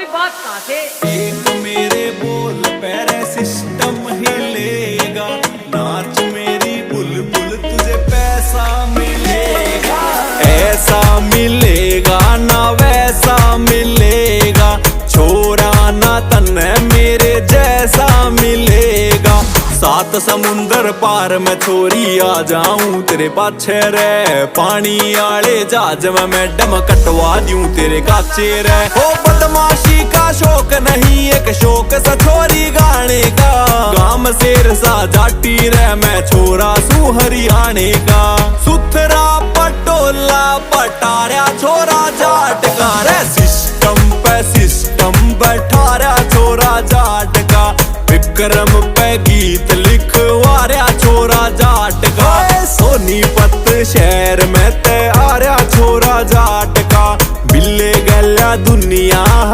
भाई बात कहाँ से? एक मेरे बोल पैरे सिस्टम हिलेगा, नाच मेरी बुलबुल तुझे पैसा मिलेगा। ऐसा मिलेगा ना वैसा मिलेगा, छोरा ना तन्ने मेरे जैसा मिलेगा। सात समुंदर पार मैं छोरी आ जाऊं तेरे पाछे रे, पानी आले जहाज में मैडम कटवा दूं तेरे काचे रे। ओ बदमाशी का शौक नहीं एक शौक सा छोरी गाने का, गाम शेर सा जाटी रे मैं छोरा सू हरियाणे का। सुथरा पटोला पटारा छोरा जाट का रे, सिस्टम पे सिस्टम बैठा रहा छोरा जाट का। विक्रम पे गीत लिखवा रहा छोरा जाट का, सोनीपत शहर में